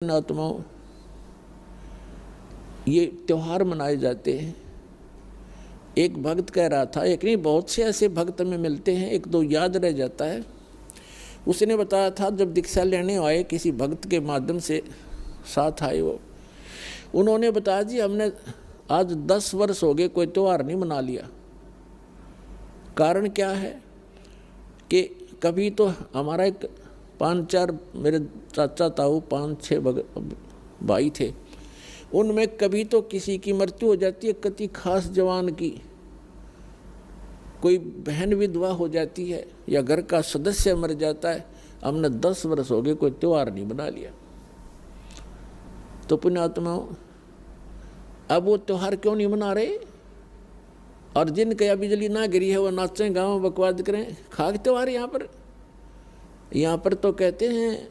आत्माओं, ये त्योहार मनाए जाते हैं। एक भक्त कह रहा था, एक नहीं बहुत से ऐसे भक्त में मिलते हैं, एक दो याद रह जाता है। उसने बताया था जब दीक्षा लेने आए किसी भक्त के माध्यम से साथ आए वो, उन्होंने बताया जी हमने आज 10 वर्ष हो गए कोई त्यौहार नहीं मना लिया। कारण क्या है कि कभी तो हमारा एक 5-4 मेरे चाचा ताऊ 5-6 भाई थे, उनमें कभी तो किसी की मृत्यु हो जाती है, किसी खास जवान की, कोई बहन विधवा हो जाती है या घर का सदस्य मर जाता है। हमने 10 वर्ष हो गए कोई त्यौहार नहीं बना लिया। तो पुण्यात्माओं, अब वो त्यौहार क्यों नहीं मना रहे? और जिनके या बिजली ना गिरी है वो नाचें गाँव बकवाद करें, खाक त्यौहार यहाँ पर तो कहते हैं,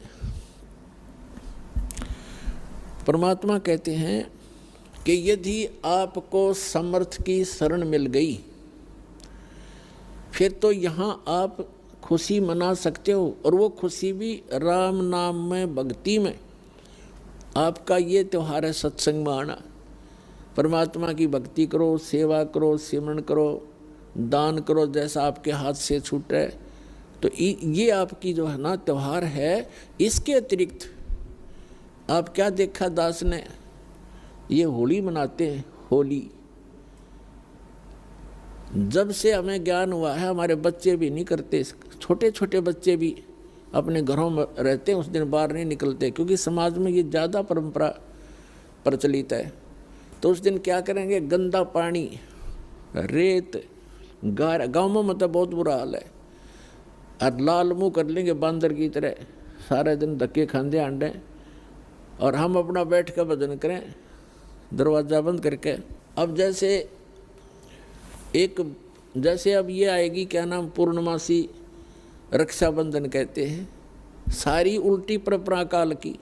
परमात्मा कहते हैं कि यदि आपको समर्थ की शरण मिल गई फिर तो यहाँ आप खुशी मना सकते हो। और वो खुशी भी राम नाम में, भक्ति में। आपका ये त्यौहार है सत्संग में आना, परमात्मा की भक्ति करो, सेवा करो, सिमरन करो, दान करो जैसा आपके हाथ से छूटे। तो ये आपकी जो है ना त्यौहार है। इसके अतिरिक्त आप क्या देखा दास ने, ये होली मनाते हैं। होली जब से हमें ज्ञान हुआ है, हमारे बच्चे भी नहीं करते, छोटे छोटे बच्चे भी अपने घरों में रहते हैं, उस दिन बाहर नहीं निकलते, क्योंकि समाज में ये ज़्यादा परंपरा प्रचलित है। तो उस दिन क्या करेंगे, गंदा पानी, रेत, गाँव में तो बहुत बुरा हाल है, और लाल मुँह कर लेंगे बांदर की तरह, सारे दिन धक्के खांदे आंडे, और हम अपना बैठ कर भजन करें दरवाज़ा बंद करके। अब जैसे अब ये आएगी, क्या नाम, पूर्णमासी, रक्षाबंधन कहते हैं, सारी उल्टी परंपरा काल की।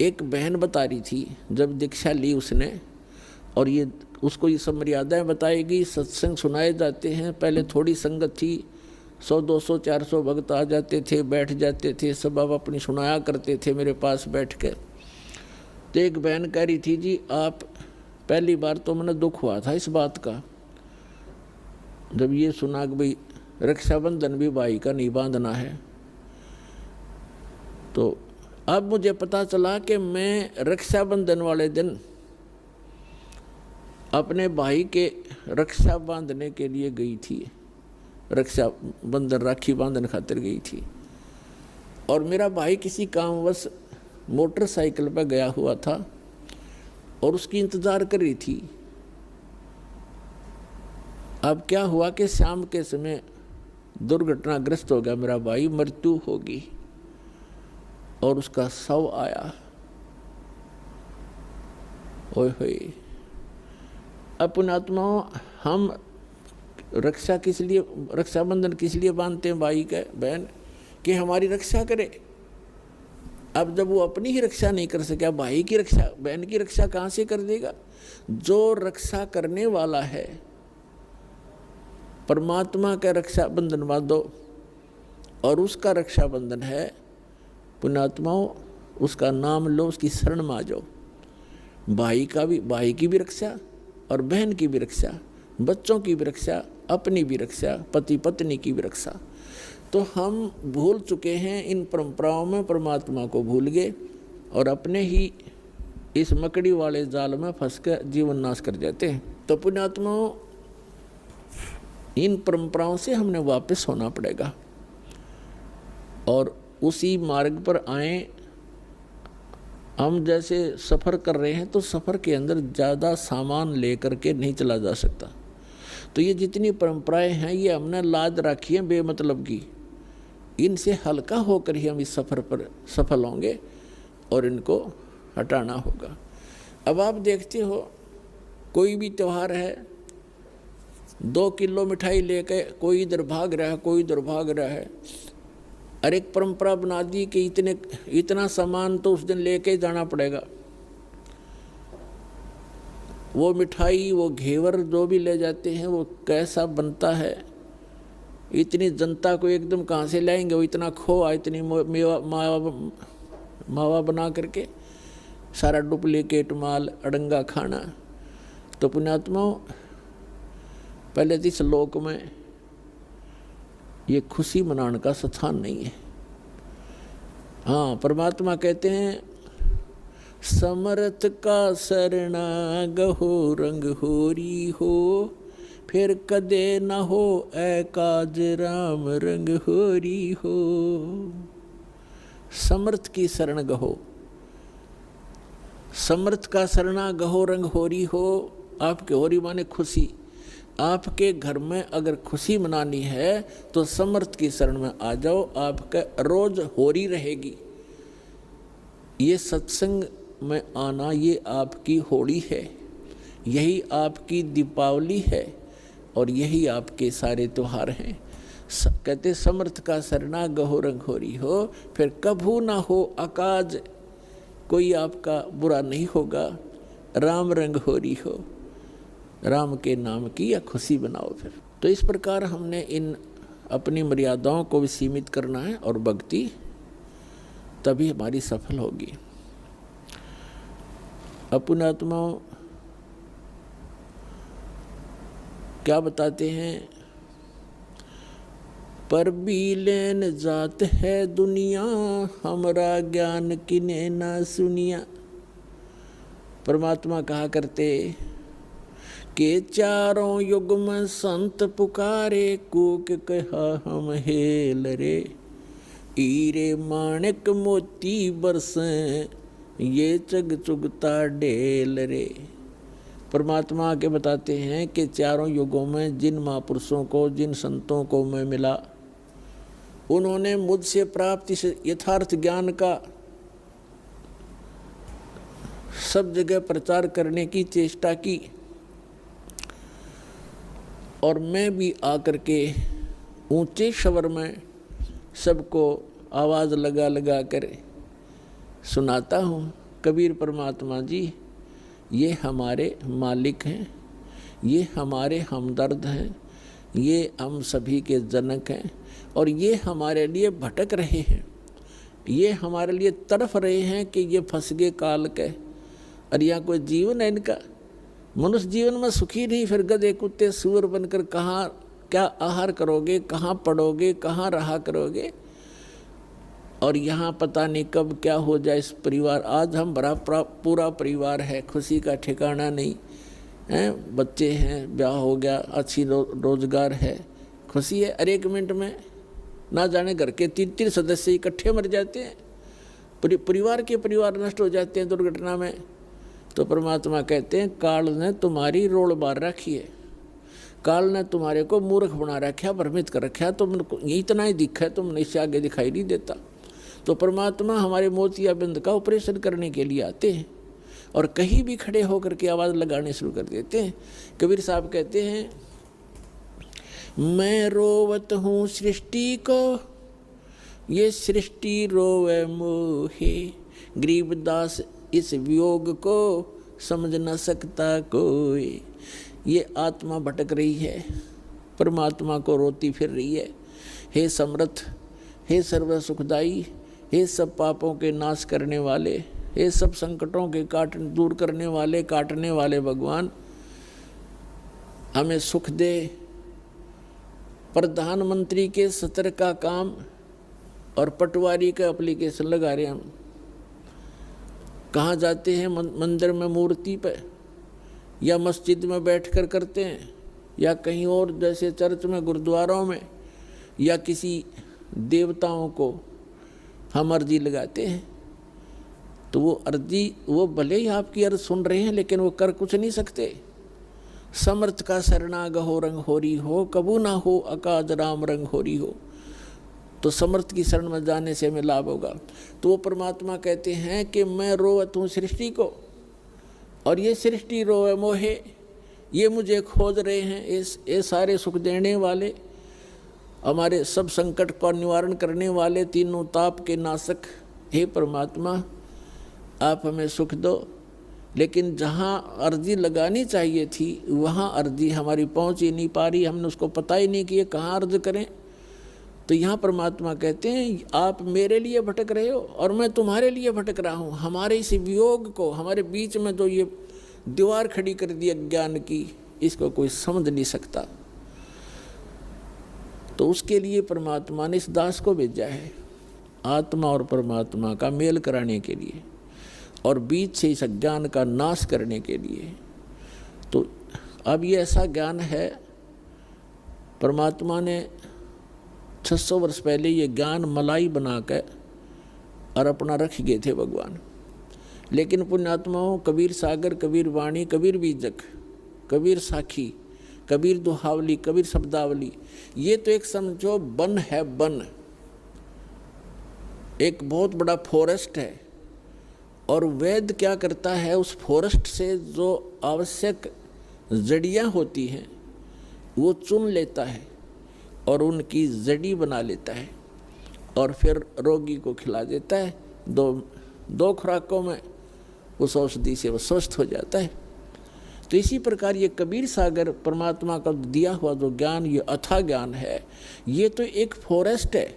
एक बहन बता रही थी जब दीक्षा ली उसने, और ये उसको ये सब मर्यादाएँ बताएगी, सत्संग सुनाए जाते हैं। पहले थोड़ी संगत थी, 100, 200, 400 भक्त आ जाते थे, बैठ जाते थे, सब अब अपनी सुनाया करते थे मेरे पास बैठ के। तो एक बहन कह रही थी, जी आप, पहली बार तो मैंने दुख हुआ था इस बात का जब ये सुना कि भाई रक्षाबंधन भी भाई का नहीं बांधना है। तो अब मुझे पता चला कि मैं रक्षाबंधन वाले दिन अपने भाई के रक्षा बांधने के लिए गई थी, रक्षाबंधन राखी बांधन खातिर गई थी, और मेरा भाई किसी कामवश मोटरसाइकिल पर गया हुआ था और उसकी इंतज़ार कर रही थी। अब क्या हुआ कि शाम के समय दुर्घटनाग्रस्त हो गया मेरा भाई, मृत्यु होगी, और उसका शव आया। ओए होए, अब पुण्यात्माओं, हम रक्षाबंधन किस लिए बांधते हैं भाई के, बहन, कि हमारी रक्षा करे। अब जब वो अपनी ही रक्षा नहीं कर सका, भाई की रक्षा, बहन की रक्षा कहाँ से कर देगा? जो रक्षा करने वाला है परमात्मा का रक्षाबंधन बांधो, और उसका रक्षाबंधन है पुण्यात्माओं, उसका नाम लो, उसकी शरण में आ जाओ। भाई की भी रक्षा और बहन की भी रक्षा, बच्चों की भी रक्षा, अपनी भी रक्षा, पति पत्नी की भी रक्षा। तो हम भूल चुके हैं इन परंपराओं में, परमात्मा को भूल गए और अपने ही इस मकड़ी वाले जाल में फंस कर जीवन नाश कर जाते हैं। तो पुण्यात्माओं, इन परंपराओं से हमने वापस होना पड़ेगा और उसी मार्ग पर आए। हम जैसे सफ़र कर रहे हैं तो सफ़र के अंदर ज़्यादा सामान लेकर के नहीं चला जा सकता। तो ये जितनी परंपराएं हैं ये हमने लाद रखी हैं बेमतलब की, इनसे हल्का होकर ही हम इस सफ़र पर सफल होंगे और इनको हटाना होगा। अब आप देखते हो कोई भी त्यौहार है, 2 किलो मिठाई लेके कोई इधर भाग रहा है, कोई इधर भाग रहा है, और एक परंपरा बना दी कि इतना सामान तो उस दिन लेके जाना पड़ेगा। वो मिठाई, वो घेवर जो भी ले जाते हैं वो कैसा बनता है, इतनी जनता को एकदम कहाँ से लाएंगे? वो इतना खोआ, इतनी मावा बना करके सारा डुप्लीकेट माल अड़ंगा खाना। तो पुण्यात्माओं, पहले तो इस लोक में ये खुशी मनाने का स्थान नहीं है। हाँ, परमात्मा कहते हैं समर्थ का शरणा गहो रंग होरी हो, फिर कदे न हो एकाज राम रंग होरी हो। समर्थ की शरण गहो, समर्थ का शरणा गहो रंग होरी हो। आपके होरी माने खुशी। आपके घर में अगर खुशी मनानी है तो समर्थ की शरण में आ जाओ, आपका रोज होरी रहेगी। ये सत्संग में आना, ये आपकी होली है, यही आपकी दीपावली है और यही आपके सारे त्योहार हैं। कहते समर्थ का शरणा गहो रंग होरी हो, फिर कभू ना हो अकाज, कोई आपका बुरा नहीं होगा। राम रंग होरी हो, राम के नाम की या खुशी बनाओ। फिर तो इस प्रकार हमने इन अपनी मर्यादाओं को भी सीमित करना है और भक्ति तभी हमारी सफल होगी। पुण्यात्माओं क्या बताते हैं, पर भी लेन जात है दुनिया, हमरा ज्ञान किने ना सुनिया। परमात्मा कहा करते के चारों युग में संत पुकारे, कूक कहा हम हेल रे, हीरे माणिक मोती बरसें, ये चग चुगता ढेल रे। परमात्मा के बताते हैं कि चारों युगों में जिन महापुरुषों को, जिन संतों को मैं मिला, उन्होंने मुझसे प्राप्त इस यथार्थ ज्ञान का सब जगह प्रचार करने की चेष्टा की और मैं भी आकर के ऊंचे स्वर में सबको आवाज़ लगा लगा कर सुनाता हूँ। कबीर परमात्मा जी ये हमारे मालिक हैं, ये हमारे हमदर्द हैं, ये हम सभी के जनक हैं और ये हमारे लिए भटक रहे हैं, ये हमारे लिए तड़फ रहे हैं कि ये फंस गए काल के। और यहाँ कोई जीवन है इनका, मनुष्य जीवन में सुखी नहीं, फिर गधे कुत्ते सूअर बनकर कहाँ क्या आहार करोगे, कहाँ पढ़ोगे, कहाँ रहा करोगे। और यहाँ पता नहीं कब क्या हो जाए इस परिवार। आज हम बड़ा पूरा परिवार है, खुशी का ठिकाना नहीं है, बच्चे हैं, ब्याह हो गया, अच्छी रोजगार है, खुशी है। अरे एक मिनट में ना जाने घर के 3-3 सदस्य इकट्ठे मर जाते हैं, परिवार के परिवार नष्ट हो जाते हैं दुर्घटना में। तो परमात्मा कहते हैं काल ने तुम्हारी रोड़ बार रखी है, काल ने तुम्हारे को मूर्ख बना रखा, भ्रमित कर रखा, तुमको ये इतना ही दिखा है, तुमने इससे आगे दिखाई नहीं देता। तो परमात्मा हमारे मोतियाबिंद का ऑपरेशन करने के लिए आते हैं और कहीं भी खड़े होकर के आवाज़ लगाने शुरू कर देते हैं। कबीर साहब कहते हैं मैं रोवत हूँ सृष्टि को, ये सृष्टि रोवे मोहे, गरीबदास इस वियोग को समझ न सकता कोई। ये आत्मा भटक रही है, परमात्मा को रोती फिर रही है। हे समर्थ, हे सर्व सुखदाई, हे सब पापों के नाश करने वाले, हे सब संकटों के दूर करने वाले, काटने वाले भगवान, हमें सुख दे। प्रधानमंत्री के सत्र का काम और पटवारी का एप्लीकेशन लगा रहे हम। कहाँ जाते हैं, मंदिर में मूर्ति पे या मस्जिद में बैठकर करते हैं या कहीं और जैसे चर्च में, गुरुद्वारों में, या किसी देवताओं को हम अर्जी लगाते हैं। तो वो अर्जी, वो भले ही आपकी अर्ज सुन रहे हैं लेकिन वो कर कुछ नहीं सकते। समर्थ का शरणा गहो रंग होरी हो, कबू ना हो अकाज राम रंग होरी हो। तो समर्थ की शरण में जाने से हमें लाभ होगा। तो वो परमात्मा कहते हैं कि मैं रोवत हूँ सृष्टि को और ये सृष्टि रोवे मोहे, ये मुझे खोज रहे हैं। ये सारे सुख देने वाले, हमारे सब संकट का निवारण करने वाले, तीनों ताप के नाशक, हे परमात्मा आप हमें सुख दो। लेकिन जहाँ अर्जी लगानी चाहिए थी वहाँ अर्जी हमारी पहुँच ही नहीं पा रही, हमने उसको पता ही नहीं कि ये कहाँ अर्ज करें। तो यहाँ परमात्मा कहते हैं आप मेरे लिए भटक रहे हो और मैं तुम्हारे लिए भटक रहा हूँ। हमारे इस वियोग को, हमारे बीच में जो ये दीवार खड़ी कर दी अज्ञान की, इसको कोई समझ नहीं सकता। तो उसके लिए परमात्मा ने इस दास को भेजा है, आत्मा और परमात्मा का मेल कराने के लिए और बीच से इस अज्ञान का नाश करने के लिए। तो अब ये ऐसा ज्ञान है, परमात्मा ने 600 वर्ष पहले ये ज्ञान मलाई बनाकर और अपना रख गए थे भगवान। लेकिन पुण्यात्माओं, कबीर सागर, कबीर वाणी, कबीर बीजक, कबीर साखी, कबीर दोहावली, कबीर शब्दावली, ये तो एक समझो वन है, वन, एक बहुत बड़ा फॉरेस्ट है। और वेद क्या करता है, उस फॉरेस्ट से जो आवश्यक जड़ियाँ होती हैं वो चुन लेता है और उनकी जड़ी बना लेता है और फिर रोगी को खिला देता है। दो खुराकों में उस औषधि से वो स्वस्थ हो जाता है। तो इसी प्रकार ये कबीर सागर परमात्मा का दिया हुआ जो ज्ञान, ये अथाह ज्ञान है, ये तो एक फॉरेस्ट है।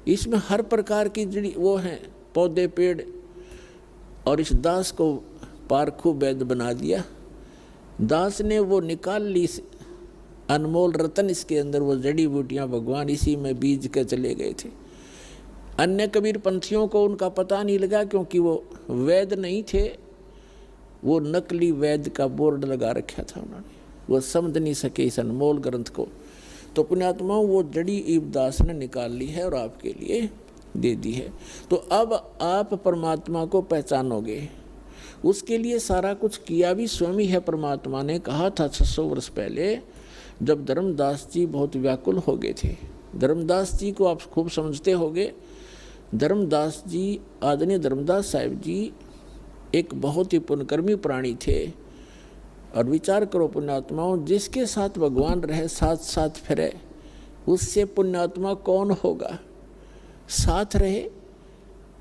इसमें हर प्रकार की जड़ी वो हैं, पौधे पेड़। और इस दास को पारखू वैद्य बना दिया। दास ने वो निकाल ली अनमोल रतन, इसके अंदर वो जड़ी बूटियाँ भगवान इसी में बीज के चले गए थे। अन्य कबीर पंथियों को उनका पता नहीं लगा, क्योंकि वो वैद्य नहीं थे, वो नकली वैद्य का बोर्ड लगा रखा था उन्होंने, वो समझ नहीं सके इस अनमोल ग्रंथ को। तो पुण्यात्माओं, वो जड़ी ईबदास ने निकाल ली है और आपके लिए दे दी है। तो अब आप परमात्मा को पहचानोगे, उसके लिए सारा कुछ किया भी स्वयं ही है। परमात्मा ने कहा था 600 वर्ष पहले, जब धर्मदास जी बहुत व्याकुल हो गए थे। धर्मदास जी को आप खूब समझते होंगे। धर्मदास जी, आदरणीय धर्मदास साहिब जी एक बहुत ही पुण्यकर्मी प्राणी थे। और विचार करो पुण्यात्माओं, जिसके साथ भगवान रहे, साथ साथ फिरे, उससे पुण्यात्मा कौन होगा। साथ रहे,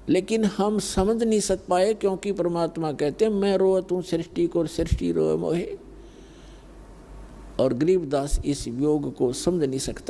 लेकिन हम समझ नहीं सक पाए, क्योंकि परमात्मा कहते हैं मैं रोअत हूँ सृष्टि को, सृष्टि रोए मोहे। और गरीबदास इस योग को समझ नहीं सकता।